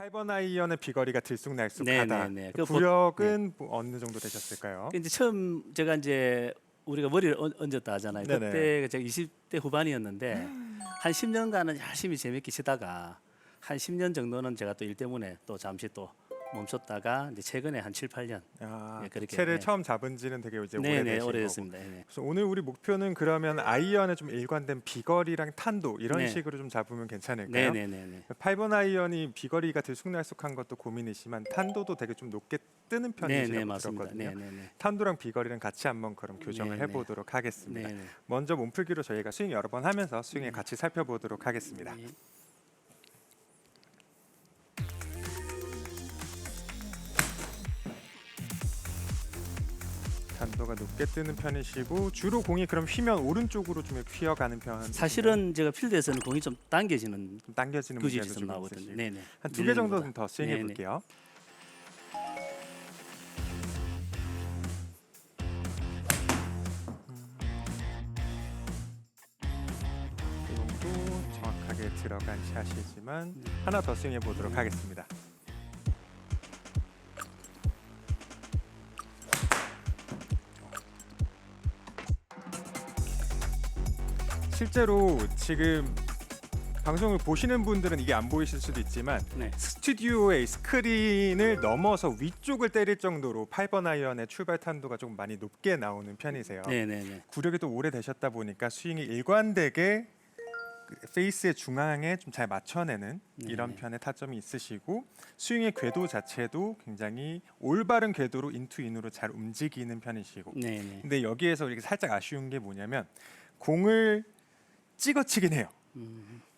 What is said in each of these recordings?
8번 아이언의 비거리가 들쑥날쑥하다. 네네네. 구력은 뭐 어느 정도 되셨을까요? 이제 처음 제가 이제 우리가 머리를 얹었다 하잖아요. 네네. 그때 제가 20대 후반이었는데 한 10년간은 열심히 재밌게 치다가 한 10년 정도는 제가 또 일 때문에 또 잠시 또 멈췄다가 이제 최근에 한 7, 8년 예, 그렇게, 채를 네. 처음 잡은 지는 되게 이제 네네 오래되신 거고. 오래됐습니다. 네. 그래서 오늘 우리 목표는 그러면 아이언의 좀 일관된 비거리랑 탄도 이런 네. 식으로 좀 잡으면 괜찮을까요? 네네네네. 8번 아이언이 비거리가 들쑥날쑥한 것도 고민이지만 탄도도 되게 좀 높게 뜨는 네네 편이시라고 맞습니다. 들었거든요. 네네네. 탄도랑 비거리랑 같이 한번 그럼 교정을 네네. 해보도록 하겠습니다. 네네. 먼저 몸풀기로 저희가 스윙 여러 번 하면서 스윙을 같이 살펴보도록 하겠습니다. 네. 탄도가 높게 뜨는 편이시고 주로 공이 그럼 휘면 오른쪽으로 좀 이렇게 휘어가는 편. 사실은 제가 필드에서는 공이 좀 당겨지는 좀 당겨지는 구질이 문제도 좀 좀 나오거든요. 있으시고. 네네. 한 두 개 정도 밀리는 좀 더 스윙해 네네. 볼게요. 이 정도 정확하게 들어간 샷이지만 하나 더 스윙해 보도록 하겠습니다. 실제로 지금 방송을 보시는 분들은 이게 안 보이실 수도 있지만 네. 스튜디오의 스크린을 넘어서 위쪽을 때릴 정도로 8번 아이언의 출발 탄도가 조금 많이 높게 나오는 편이세요. 네네네. 구력이 또 오래 되셨다 보니까 스윙이 일관되게 그 페이스의 중앙에 좀 잘 맞춰내는 이런 네. 편의 타점이 있으시고 스윙의 궤도 자체도 굉장히 올바른 궤도로 인투인으로 잘 움직이는 편이시고 네네. 근데 여기에서 이렇게 살짝 아쉬운 게 뭐냐면 공을 찍어치긴 해요.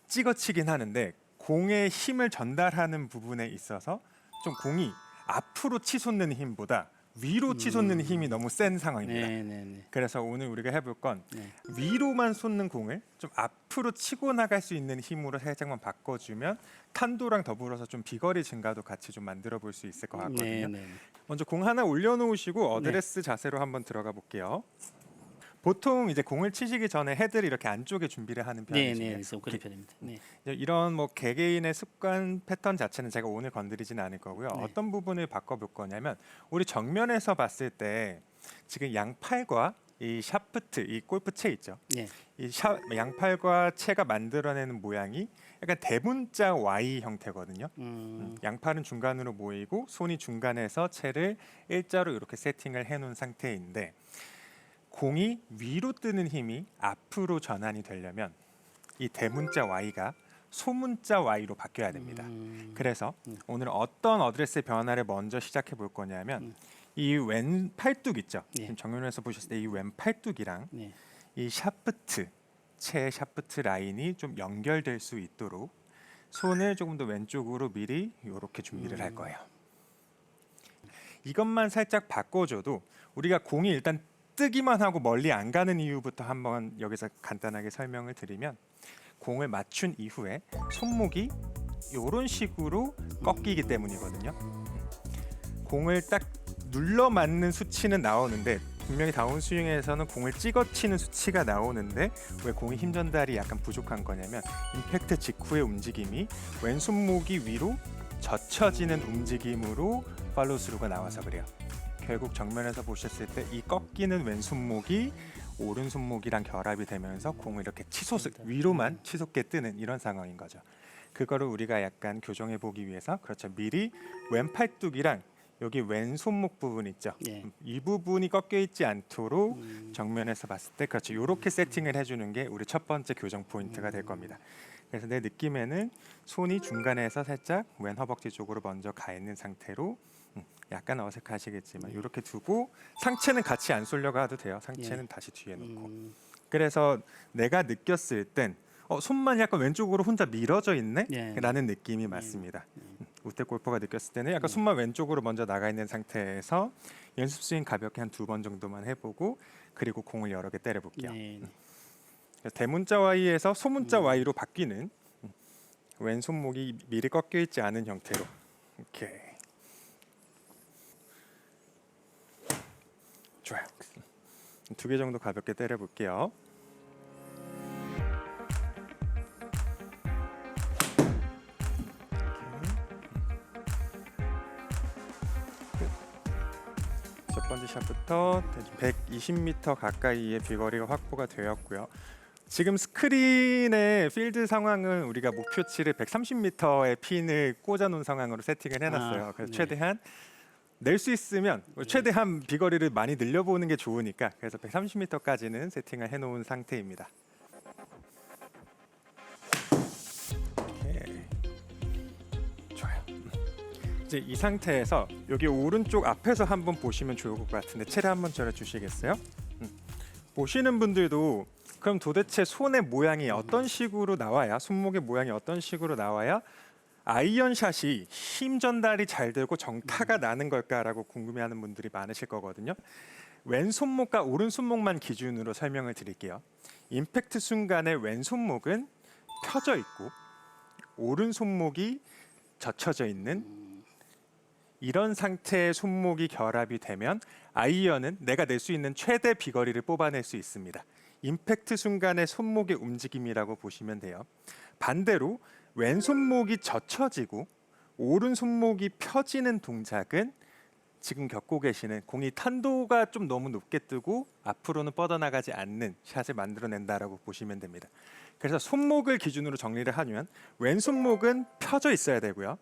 찍어치긴 하는데 공의 힘을 전달하는 부분에 있어서 좀 공이 앞으로 치솟는 힘보다 위로 치솟는 힘이 너무 센 상황입니다. 네네네. 그래서 오늘 우리가 해볼 건 네. 위로만 솟는 공을 좀 앞으로 치고 나갈 수 있는 힘으로 살짝만 바꿔주면 탄도랑 더불어서 좀 비거리 증가도 같이 좀 만들어 볼 수 있을 것 같거든요. 네네. 먼저 공 하나 올려놓으시고 어드레스 자세로 한번 들어가 볼게요. 보통 이제 공을 치시기 전에 헤드를 이렇게 안쪽에 준비를 하는 편이시죠. 네네. 좀 그런 편입니다. 네. 이런 뭐 개개인의 습관 패턴 자체는 제가 오늘 건드리지는 않을 거고요. 네. 어떤 부분을 바꿔볼 거냐면 우리 정면에서 봤을 때 지금 양팔과 이 샤프트, 이 골프채 있죠. 네. 이 양팔과 채가 만들어내는 모양이 약간 대문자 Y 형태거든요. 양팔은 중간으로 모이고 손이 중간에서 채를 일자로 이렇게 세팅을 해놓은 상태인데 공이 위로 뜨는 힘이 앞으로 전환이 되려면 이 대문자 Y가 소문자 Y로 바뀌어야 됩니다. 그래서 오늘 어떤 어드레스의 변화를 먼저 시작해 볼 거냐면 이 왼 팔뚝 있죠. 네. 지금 정면에서 보셨을 때 이 왼 팔뚝이랑 네. 이 샤프트, 채 샤프트 라인이 좀 연결될 수 있도록 손을 조금 더 왼쪽으로 미리 이렇게 준비를 할 거예요. 이것만 살짝 바꿔줘도 우리가 공이 일단 뜨기만 하고 멀리 안 가는 이유부터 한번 여기서 간단하게 설명을 드리면 공을 맞춘 이후에 손목이 이런 식으로 꺾이기 때문이거든요. 공을 딱 눌러 맞는 수치는 나오는데 분명히 다운스윙에서는 공을 찍어치는 수치가 나오는데 왜 공의 힘 전달이 약간 부족한 거냐면 임팩트 직후의 움직임이 왼손목이 위로 젖혀지는 움직임으로 팔로우스루가 나와서 그래요. 결국 정면에서 보셨을 때 이 꺾이는 왼손목이 오른손목이랑 결합이 되면서 공을 이렇게 위로만 치솟게 뜨는 이런 상황인 거죠. 그거를 우리가 약간 교정해 보기 위해서 그렇죠. 미리 왼팔뚝이랑 여기 왼손목 부분 있죠. 네. 이 부분이 꺾여 있지 않도록 정면에서 봤을 때 그렇죠. 이렇게 세팅을 해주는 게 우리 첫 번째 교정 포인트가 될 겁니다. 그래서 내 느낌에는 손이 중간에서 살짝 왼 허벅지 쪽으로 먼저 가 있는 상태로 약간 어색하시겠지만 이렇게 두고 상체는 같이 안 쏠려가도 돼요. 상체는 다시 뒤에 놓고. 그래서 내가 느꼈을 땐 손만 약간 왼쪽으로 혼자 밀어져 있네? 네. 라는 느낌이 맞습니다. 우택 골퍼가 느꼈을 때는 약간 손만 왼쪽으로 먼저 나가 있는 상태에서 연습 스윙 가볍게 한 2번 정도만 해보고 그리고 공을 여러 개 때려볼게요. 네. 대문자 Y에서 소문자 Y로 바뀌는 왼손목이 미리 꺾여 있지 않은 형태로 이렇게 좋아요. 2개 정도 가볍게 때려볼게요. 첫 번째 샷부터 120m 가까이의 비거리가 확보가 되었고요. 지금 스크린의 필드 상황은 우리가 목표치를 130m의 핀을 꽂아놓은 상황으로 세팅을 해놨어요. 그래서 네. 최대한 낼 수 있으면 최대한 비거리를 많이 늘려보는 게 좋으니까 그래서 130m까지는 세팅을 해놓은 상태입니다. 오케이. 좋아요. 이제 이 상태에서 여기 오른쪽 앞에서 한번 보시면 좋을 것 같은데 채를 한번 절여주시겠어요? 보시는 분들도 그럼 도대체 손의 모양이 어떤 식으로 나와야 손목의 모양이 어떤 식으로 나와야 아이언샷이 힘 전달이 잘 되고 정타가 나는 걸까라고 궁금해하는 분들이 많으실 거거든요. 왼손목과 오른손목만 기준으로 설명을 드릴게요. 임팩트 순간에 왼손목은 펴져 있고 오른손목이 젖혀져 있는 이런 상태의 손목이 결합이 되면 아이언은 내가 낼 수 있는 최대 비거리를 뽑아낼 수 있습니다. 임팩트 순간의 손목의 움직임이라고 보시면 돼요. 반대로 왼손목이 젖혀지고 오른손목이 펴지는 동작은 지금 겪고 계시는 공이 탄도가 좀 너무 높게 뜨고 앞으로는 뻗어나가지 않는 샷을 만들어낸다라고 보시면 됩니다. 그래서 손목을 기준으로 정리를 하면 왼손목은 펴져 있어야 되고요.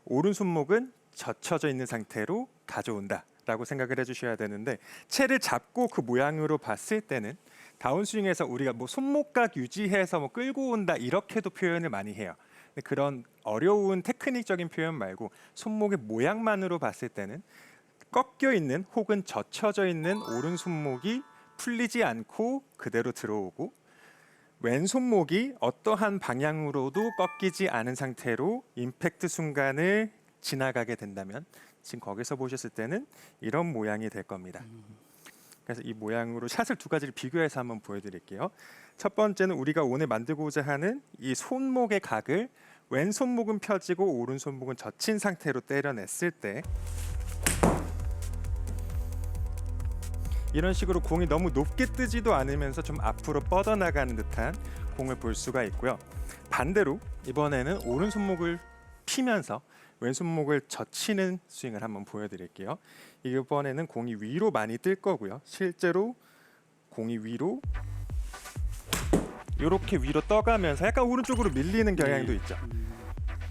오른손목은 젖혀져 있는 상태로 가져온다라고 생각을 해주셔야 되는데 채를 잡고 그 모양으로 봤을 때는 다운스윙에서 우리가 뭐 손목각 유지해서 뭐 끌고 온다 이렇게도 표현을 많이 해요. 근데 그런 어려운 테크닉적인 표현 말고 손목의 모양만으로 봤을 때는 꺾여 있는 혹은 젖혀져 있는 오른손목이 풀리지 않고 그대로 들어오고 왼손목이 어떠한 방향으로도 꺾이지 않은 상태로 임팩트 순간을 지나가게 된다면 지금 거기서 보셨을 때는 이런 모양이 될 겁니다. 그래서 이 모양으로 샷을 두 가지를 비교해서 한번 보여드릴게요. 첫 번째는 우리가 오늘 만들고자 하는 이 손목의 각을 왼손목은 펴지고 오른손목은 젖힌 상태로 때려냈을 때 이런 식으로 공이 너무 높게 뜨지도 않으면서 좀 앞으로 뻗어나가는 듯한 공을 볼 수가 있고요. 반대로 이번에는 오른손목을 피면서 왼손목을 젖히는 스윙을 한번 보여드릴게요. 이번에는 공이 위로 많이 뜰 거고요. 실제로 공이 위로 이렇게 위로 떠가면서 약간 오른쪽으로 밀리는 경향도 있죠.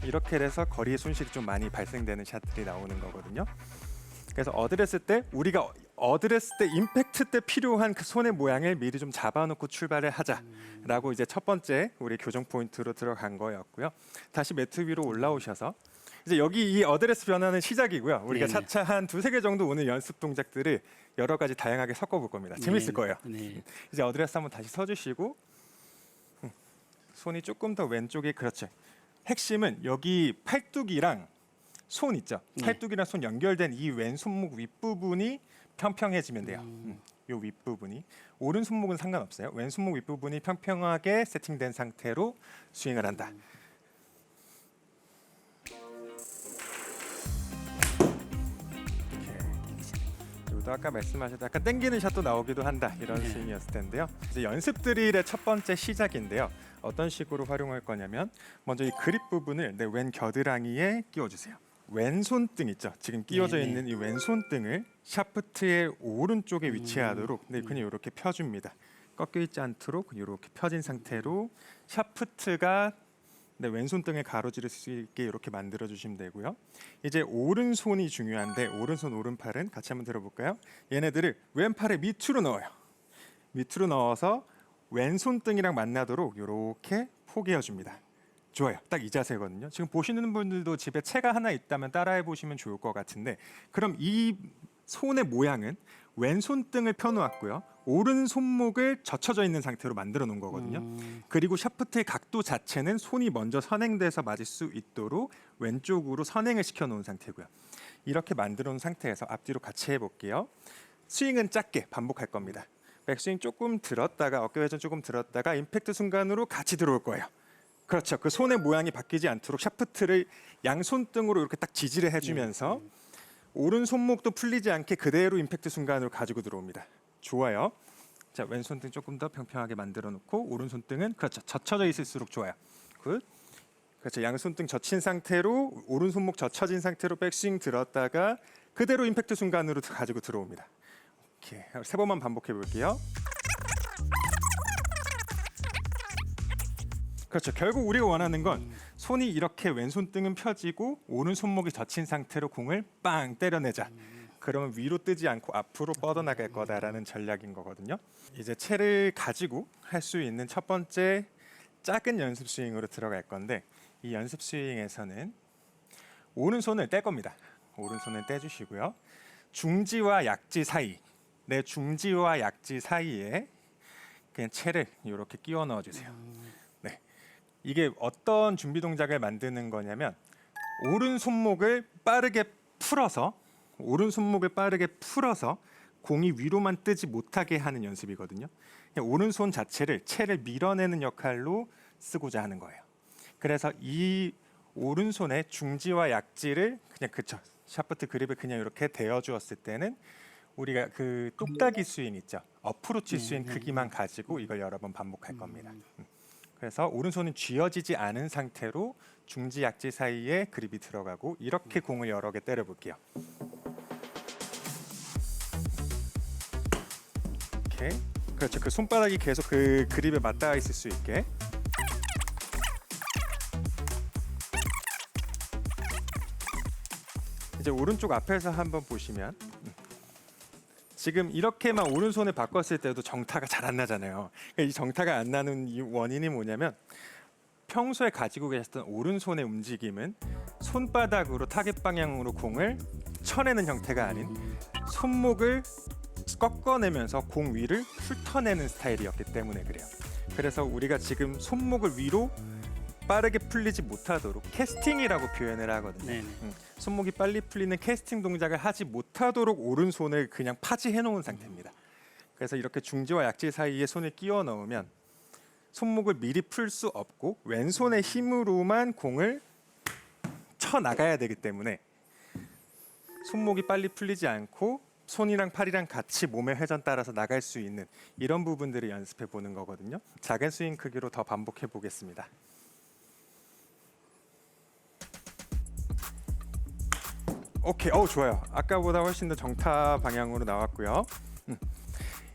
이렇게 돼서 거리의 손실이 좀 많이 발생되는 샷들이 나오는 거거든요. 그래서 어드레스 때 우리가 어드레스 때 임팩트 때 필요한 그 손의 모양을 미리 좀 잡아놓고 출발을 하자라고 이제 첫 번째 우리 교정 포인트로 들어간 거였고요. 다시 매트 위로 올라오셔서 이제 여기 이 어드레스 변화는 시작이고요. 우리가 네. 차차 한 두세 개 정도 오늘 연습 동작들을 여러 가지 다양하게 섞어볼 겁니다. 재밌을 거예요. 네. 이제 어드레스 한번 다시 서주시고 손이 조금 더 왼쪽에 그렇죠. 핵심은 여기 팔뚝이랑 손 있죠. 네. 팔뚝이랑 손 연결된 이 왼손목 윗부분이 평평해지면 돼요. 요 윗부분이 오른손목은 상관없어요. 왼손목 윗부분이 평평하게 세팅된 상태로 스윙을 한다. 또 아까 말씀하셨던 약간 땡기는 샷도 나오기도 한다 이런 네. 스윙이었을 텐데요. 이제 연습 드릴의 첫 번째 시작인데요. 어떤 식으로 활용할 거냐면 먼저 이 그립 부분을 내 왼 겨드랑이에 끼워주세요. 왼손등 있죠. 지금 끼워져 네네. 있는 이 왼손등을 샤프트의 오른쪽에 위치하도록 그냥 이렇게 펴줍니다. 꺾여 있지 않도록 이렇게 펴진 상태로 샤프트가 왼손등을 가로지를 수 있게 이렇게 만들어 주시면 되고요. 이제 오른손이 중요한데 오른손 오른팔은 같이 한번 들어볼까요? 얘네들을 왼팔의 밑으로 넣어요. 밑으로 넣어서 왼손등이랑 만나도록 이렇게 포개어 줍니다. 좋아요. 딱 이 자세거든요. 지금 보시는 분들도 집에 채가 하나 있다면 따라해 보시면 좋을 것 같은데 그럼 이 손의 모양은 왼손등을 펴놓았고요. 오른손목을 젖혀져 있는 상태로 만들어 놓은 거거든요. 그리고 샤프트의 각도 자체는 손이 먼저 선행돼서 맞을 수 있도록 왼쪽으로 선행을 시켜 놓은 상태고요. 이렇게 만들어 놓은 상태에서 앞뒤로 같이 해볼게요. 스윙은 짧게 반복할 겁니다. 백스윙 조금 들었다가 어깨 회전 조금 들었다가 임팩트 순간으로 같이 들어올 거예요. 그렇죠. 그 손의 모양이 바뀌지 않도록 샤프트를 양손등으로 이렇게 딱 지지를 해주면서 오른 손목도 풀리지 않게 그대로 임팩트 순간으로 가지고 들어옵니다. 좋아요. 자, 왼손등 조금 더 평평하게 만들어 놓고 오른손등은 그렇죠. 젖혀져 있을수록 좋아요. 굿. 그렇죠. 양손등 젖힌 상태로 오른손목 젖혀진 상태로 백스윙 들었다가 그대로 임팩트 순간으로 가지고 들어옵니다. 오케이. 3번만 반복해 볼게요. 그렇죠. 결국 우리가 원하는 건 손이 이렇게 왼손등은 펴지고 오른 손목이 젖힌 상태로 공을 빵 때려내자. 그러면 위로 뜨지 않고 앞으로 뻗어나갈 거다라는 전략인 거거든요. 이제 채를 가지고 할 수 있는 첫 번째 작은 연습 스윙으로 들어갈 건데, 이 연습 스윙에서는 오른손을 뗄 겁니다. 오른손을 떼주시고요. 중지와 약지 사이, 내 중지와 약지 사이에 그냥 채를 이렇게 끼워 넣어주세요. 네, 이게 어떤 준비 동작을 만드는 거냐면 오른 손목을 빠르게 풀어서 공이 위로만 뜨지 못하게 하는 연습이거든요. 그냥 오른손 자체를 채를 밀어내는 역할로 쓰고자 하는 거예요. 그래서 이 오른손의 중지와 약지를 그냥 샤프트 그립을 그냥 이렇게 대어 주었을 때는 우리가 그 똑딱이 스윙 있죠. 어프로치 스윙 크기만 가지고 이걸 여러 번 반복할 겁니다. 그래서 오른손은 쥐어지지 않은 상태로 중지 약지 사이에 그립이 들어가고 이렇게 공을 여러 개 때려 볼게요. 오케이. 그렇죠. 그 손바닥이 계속 그 그립에 맞닿아 있을 수 있게. 이제 오른쪽 앞에서 한번 보시면 지금 이렇게만 오른손을 바꿨을 때도 정타가 잘 안 나잖아요. 그러니까 이 정타가 안 나는 이 원인이 뭐냐면 평소에 가지고 계셨던 오른손의 움직임은 손바닥으로 타겟 방향으로 공을 쳐내는 형태가 아닌 손목을 꺾어내면서 공 위를 훑어내는 스타일이었기 때문에 그래요. 그래서 우리가 지금 손목을 위로 빠르게 풀리지 못하도록 캐스팅이라고 표현을 하거든요. 손목이 빨리 풀리는 캐스팅 동작을 하지 못하도록 오른손을 그냥 파지해 놓은 상태입니다. 그래서 이렇게 중지와 약지 사이에 손을 끼워 넣으면 손목을 미리 풀 수 없고 왼손의 힘으로만 공을 쳐 나가야 되기 때문에 손목이 빨리 풀리지 않고 손이랑 팔이랑 같이 몸의 회전 따라서 나갈 수 있는 이런 부분들을 연습해 보는 거거든요. 작은 스윙 크기로 더 반복해 보겠습니다. 오케이, 좋아요. 아까보다 훨씬 더 정타 방향으로 나왔고요.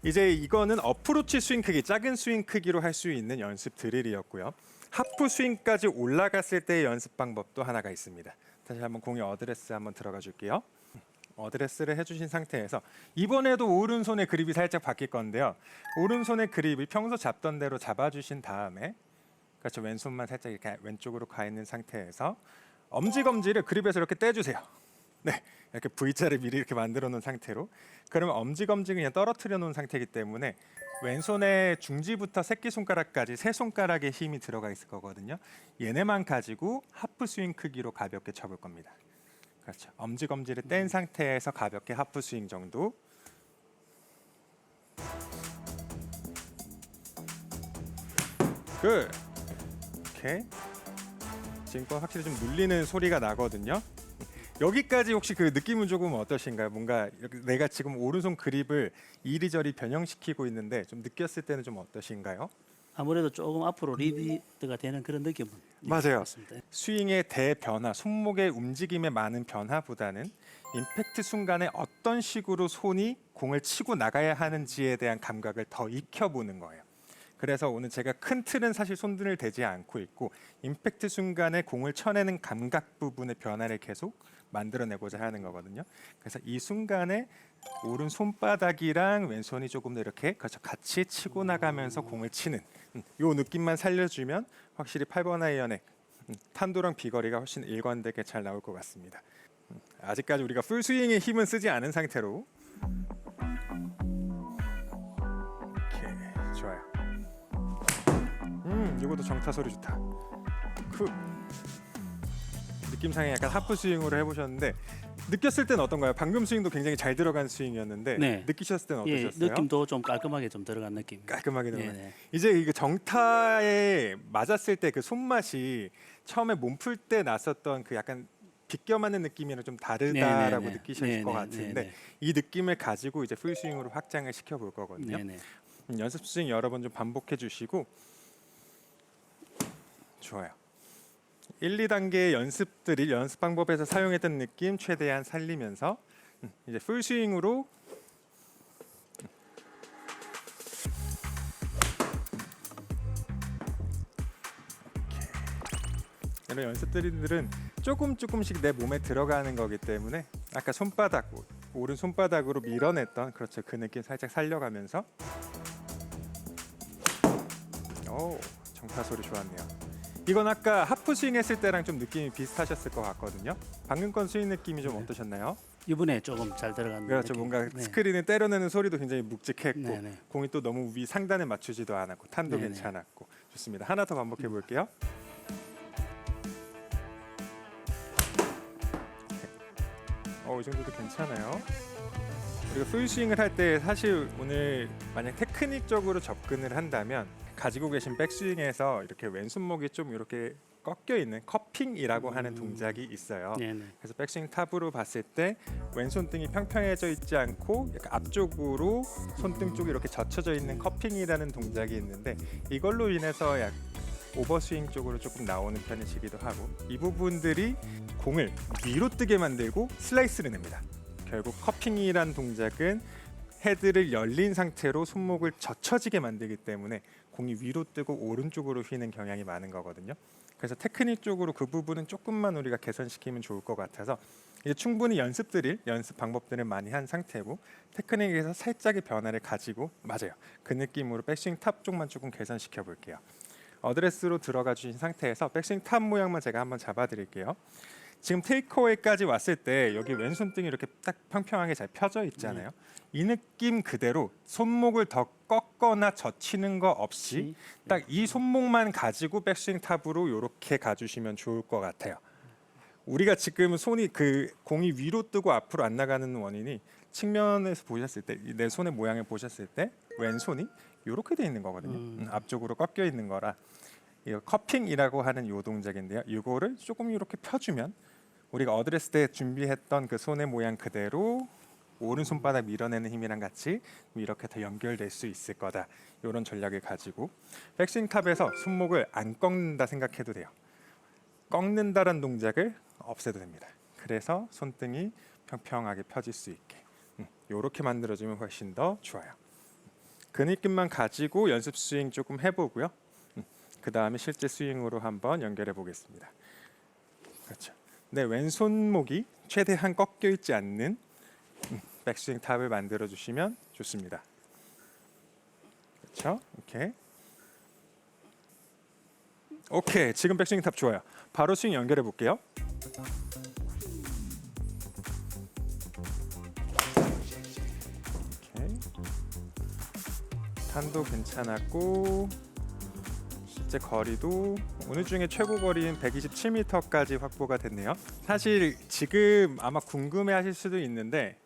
이제 이거는 어프로치 스윙 크기, 작은 스윙 크기로 할 수 있는 연습 드릴이었고요. 하프 스윙까지 올라갔을 때의 연습 방법도 하나가 있습니다. 다시 한번 공의 어드레스 한번 들어가 줄게요. 어드레스를 해주신 상태에서 이번에도 오른손의 그립이 살짝 바뀔 건데요. 오른손의 그립을 평소 잡던 대로 잡아주신 다음에, 그렇죠, 왼손만 살짝 이렇게 왼쪽으로 가 있는 상태에서 엄지검지를 그립에서 이렇게 떼주세요. 네, 이렇게 V자를 미리 이렇게 만들어 놓은 상태로. 그러면 엄지검지를 그냥 떨어뜨려 놓은 상태이기 때문에 왼손의 중지부터 새끼손가락까지 세 손가락에 힘이 들어가 있을 거거든요. 얘네만 가지고 하프 스윙 크기로 가볍게 쳐볼 겁니다. 그렇죠. 엄지검지를 뗀 상태에서 가볍게 하프 스윙 정도. 굿. 오케이. 지금 확실히 좀 눌리는 소리가 나거든요. 여기까지 혹시 그 느낌은 조금 어떠신가요? 뭔가 내가 지금 오른손 그립을 이리저리 변형시키고 있는데 좀 느꼈을 때는 좀 어떠신가요? 아무래도 조금 앞으로 리드가 되는 그런 느낌은 맞아요. 있습니다. 스윙의 대변화, 손목의 움직임의 많은 변화보다는 임팩트 순간에 어떤 식으로 손이 공을 치고 나가야 하는지에 대한 감각을 더 익혀보는 거예요. 그래서 오늘 제가 큰 틀은 사실 손등을 대지 않고 있고 임팩트 순간에 공을 쳐내는 감각 부분의 변화를 계속 만들어내고자 하는 거거든요. 그래서 이 순간에 오른 손바닥이랑 왼손이 조금 더 이렇게 같이 치고 나가면서 공을 치는 이 느낌만 살려주면 확실히 8번 아이언의 탄도랑 비거리가 훨씬 일관되게 잘 나올 것 같습니다. 아직까지 우리가 풀 스윙의 힘은 쓰지 않은 상태로. 오케이, 좋아요. 이것도 정타 소리 좋다. 느낌상에 약간 하프 스윙으로 해보셨는데 느꼈을 때는 어떤가요? 방금 스윙도 굉장히 잘 들어간 스윙이었는데 네. 느끼셨을 때는 예, 어떠셨어요? 느낌도 좀 깔끔하게 좀 들어간 느낌. 깔끔하게 들어간. 네. 이제 이게 정타에 맞았을 때 그 손맛이 처음에 몸 풀 때 났었던 그 약간 비껴맞는 느낌이랑 좀 다르다라고 네네네. 느끼실 것 같은데 네네. 이 느낌을 가지고 이제 풀 스윙으로 확장을 시켜볼 거거든요. 네네. 연습 스윙 여러 번 좀 반복해 주시고. 좋아요. 1, 2단계의 연습 방법에서 사용했던 느낌 최대한 살리면서 이제 풀 스윙으로 이런 연습들은 조금씩 내 몸에 들어가는 거기 때문에 아까 손바닥 오른 손바닥으로 밀어냈던 그렇죠 그 느낌 살짝 살려가면서 오 정타 소리 좋았네요. 이건 아까 하프 스윙 했을 때랑 좀 느낌이 비슷하셨을 것 같거든요. 방금 건 스윙 느낌이 좀 어떠셨나요? 이번에 조금 잘 들어간 그렇죠. 느낌. 뭔가 네. 스크린을 때려내는 소리도 굉장히 묵직했고 네네. 공이 또 너무 위 상단에 맞추지도 않았고 탄도 네네. 괜찮았고 좋습니다. 하나 더 반복해 볼게요. 이 정도도 괜찮아요. 우리가 풀 스윙을 할 때 사실 오늘 만약 테크닉적으로 접근을 한다면 가지고 계신 백스윙에서 이렇게 왼손목이 좀 이렇게 꺾여 있는 커핑이라고 하는 동작이 있어요. 네네. 그래서 백스윙 탑으로 봤을 때 왼손등이 평평해져 있지 않고 약간 앞쪽으로 손등 쪽이 이렇게 젖혀져 있는 커핑이라는 동작이 있는데 이걸로 인해서 약 오버스윙 쪽으로 조금 나오는 편이시기도 하고 이 부분들이 공을 위로 뜨게 만들고 슬라이스를 냅니다. 결국 커핑이란 동작은 헤드를 열린 상태로 손목을 젖혀지게 만들기 때문에 공이 위로 뜨고 오른쪽으로 휘는 경향이 많은 거거든요. 그래서 테크닉 쪽으로 그 부분은 조금만 우리가 개선시키면 좋을 것 같아서 이제 충분히 연습 방법들을 많이 한 상태고 테크닉에서 살짝의 변화를 가지고 맞아요. 그 느낌으로 백스윙 탑 쪽만 조금 개선시켜 볼게요. 어드레스로 들어가 주신 상태에서 백스윙 탑 모양만 제가 한번 잡아 드릴게요. 지금 테이크어웨이까지 왔을 때 여기 왼손등이 이렇게 딱 평평하게 잘 펴져 있잖아요. 이 느낌 그대로 손목을 더 꺾거나 젖히는 거 없이 딱 이 손목만 가지고 백스윙 탑으로 이렇게 가주시면 좋을 것 같아요. 우리가 지금 손이 그 공이 위로 뜨고 앞으로 안 나가는 원인이 측면에서 보셨을 때 내 손의 모양을 보셨을 때 왼손이 이렇게 돼 있는 거거든요. 앞쪽으로 꺾여 있는 거라 이거 커핑이라고 하는 요 동작인데요. 이거를 조금 이렇게 펴주면 우리가 어드레스 때 준비했던 그 손의 모양 그대로 오른 손바닥 밀어내는 힘이랑 같이 이렇게 더 연결될 수 있을 거다. 이런 전략을 가지고 백스윙 탑에서 손목을 안 꺾는다 생각해도 돼요. 꺾는다라는 동작을 없애도 됩니다. 그래서 손등이 평평하게 펴질 수 있게 이렇게 만들어주면 훨씬 더 좋아요. 그 느낌만 가지고 연습 스윙 조금 해보고요. 그 다음에 실제 스윙으로 한번 연결해 보겠습니다. 그렇죠. 내 왼손목이 최대한 꺾여 있지 않는 백스윙 탑을 만들어 주시면 좋습니다. 그렇죠? 오케이. 지금 백스윙 탑 좋아요. 바로 스윙 연결해 볼게요. 오케이. 탄도 괜찮았고 실제 거리도 오늘 중에 최고 거리인 127m까지 확보가 됐네요. 사실 지금 아마 궁금해하실 수도 있는데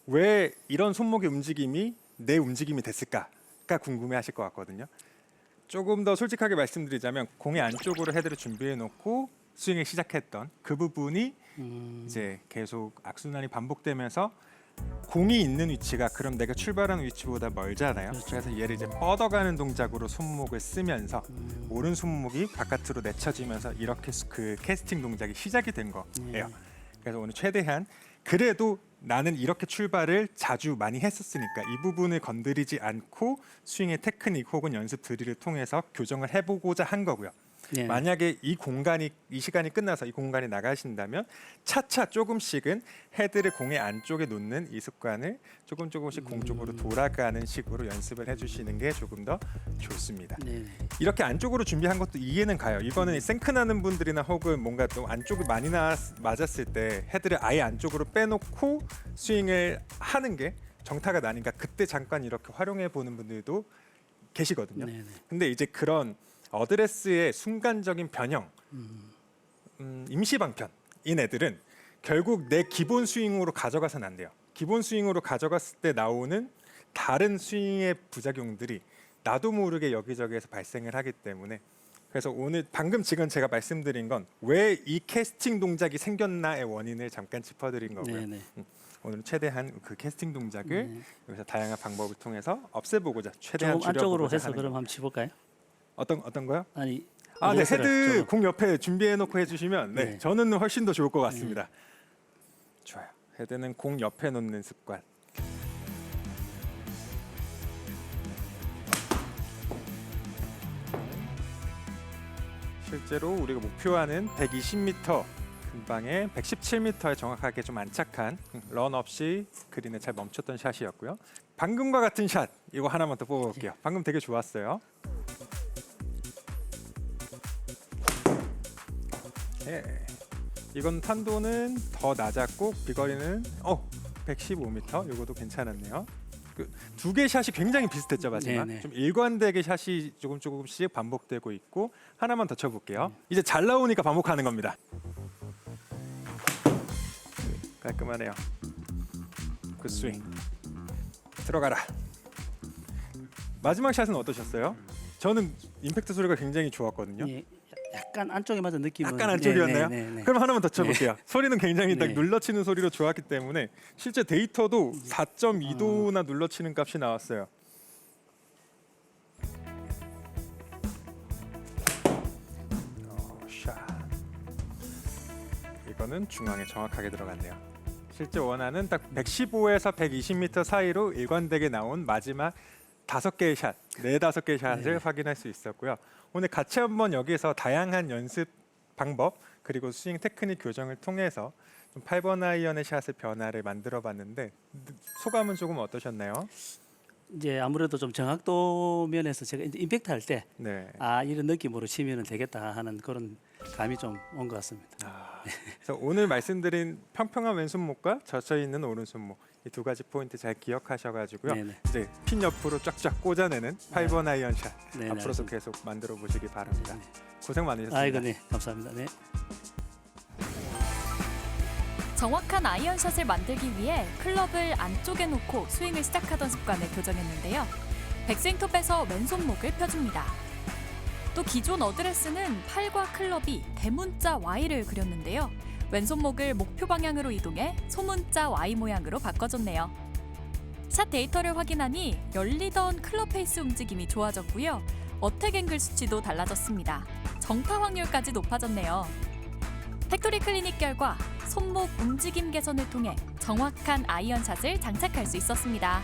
왜 이런 손목의 움직임이 내 움직임이 됐을까가 궁금해하실 것 같거든요. 조금 더 솔직하게 말씀드리자면 공의 안쪽으로 헤드를 준비해 놓고 스윙을 시작했던 그 부분이 이제 계속 악순환이 반복되면서 공이 있는 위치가 그럼 내가 출발하는 위치보다 멀잖아요. 그렇죠. 그래서 얘를 이제 뻗어가는 동작으로 손목을 쓰면서 오른 손목이 바깥으로 내쳐지면서 이렇게 그 캐스팅 동작이 시작이 된 거예요. 그래서 오늘 최대한 그래도 나는 이렇게 출발을 자주 많이 했었으니까 이 부분을 건드리지 않고 스윙의 테크닉 혹은 연습 드릴을 통해서 교정을 해보고자 한 거고요. 네. 만약에 이 시간이 끝나서 이 공간이 나가신다면 차차 조금씩은 헤드를 공의 안쪽에 놓는 이 습관을 조금씩 공 쪽으로 돌아가는 식으로 연습을 해주시는 게 조금 더 좋습니다. 네. 이렇게 안쪽으로 준비한 것도 이해는 가요. 이거는 생크나는 분들이나 혹은 뭔가 또 안쪽이 많이 맞았을 때 헤드를 아예 안쪽으로 빼놓고 스윙을 하는 게 정타가 나니까 그때 잠깐 이렇게 활용해 보는 분들도 계시거든요. 네. 근데 이제 그런 어드레스의 순간적인 변형, 임시 방편인 애들은 결국 내 기본 스윙으로 가져가서는 안 돼요. 기본 스윙으로 가져갔을 때 나오는 다른 스윙의 부작용들이 나도 모르게 여기저기에서 발생을 하기 때문에 그래서 오늘 방금 지금 제가 말씀드린 건 왜 이 캐스팅 동작이 생겼나의 원인을 잠깐 짚어드린 거고요. 네. 오늘 최대한 그 캐스팅 동작을 여기서 다양한 방법을 통해서 없애보고자 최대한 조금 안쪽으로 줄여보고자 해서 하는 그럼 거. 한번 치볼까요? 어떤 거요? 아니 네, 어드레스를 헤드 조금. 공 옆에 준비해 놓고 해주시면 네. 저는 훨씬 더 좋을 것 같습니다. 좋아요. 헤드는 공 옆에 놓는 습관. 실제로 우리가 목표하는 120m 근방에 117m에 정확하게 좀 안착한 런 없이 그린에 잘 멈췄던 샷이었고요. 방금과 같은 샷 이거 하나만 더 뽑아볼게요. 방금 되게 좋았어요. 예. 이건 탄도는 더 낮았고 비거리는 115m. 이것도 괜찮았네요. 두 개 샷이 굉장히 비슷했죠, 마지막. 네네. 좀 일관되게 샷이 조금씩 반복되고 있고 하나만 더 쳐볼게요. 이제 잘 나오니까 반복하는 겁니다. 깔끔하네요. 굿 스윙. 들어가라. 마지막 샷은 어떠셨어요? 저는 임팩트 소리가 굉장히 좋았거든요. 예, 약간 안쪽에 맞은 느낌은 약간 안쪽이었나요? 네. 그럼 하나만 더 쳐볼게요. 소리는 굉장히 딱 네. 눌러치는 소리로 좋았기 때문에 실제 데이터도 4.2도나 눌러치는 값이 나왔어요. 샷. 이거는 중앙에 정확하게 들어갔네요. 실제 원하는 딱 115에서 120m 사이로 일관되게 나온 마지막 5개의 샷, 4-5개의 샷을 네. 확인할 수 있었고요. 오늘 같이 한번 여기서 다양한 연습 방법 그리고 스윙 테크닉 교정을 통해서 좀 8번 아이언의 샷의 변화를 만들어 봤는데 소감은 조금 어떠셨나요? 이제 아무래도 좀 정확도 면에서 제가 이제 임팩트 할 때 네. 이런 느낌으로 치면 되겠다 하는 그런 감이 좀 온 것 같습니다. 그래서 오늘 말씀드린 평평한 왼손목과 젖혀 있는 오른손목 이 두 가지 포인트 잘 기억하셔가지고요. 네네. 이제 핀 옆으로 쫙쫙 꽂아내는 8번 아이언 샷 네네, 앞으로도 알겠습니다. 계속 만들어 보시기 바랍니다. 네. 고생 많으셨습니다. 아이고 네 감사합니다. 네. 정확한 아이언샷을 만들기 위해 클럽을 안쪽에 놓고 스윙을 시작하던 습관을 교정했는데요. 백스윙톱에서 왼손목을 펴줍니다. 또 기존 어드레스는 팔과 클럽이 대문자 Y를 그렸는데요. 왼손목을 목표 방향으로 이동해 소문자 Y 모양으로 바꿔줬네요. 샷 데이터를 확인하니 열리던 클럽 페이스 움직임이 좋아졌고요. 어택 앵글 수치도 달라졌습니다. 정타 확률까지 높아졌네요. 팩토리 클리닉 결과 손목 움직임 개선을 통해 정확한 아이언샷을 장착할 수 있었습니다.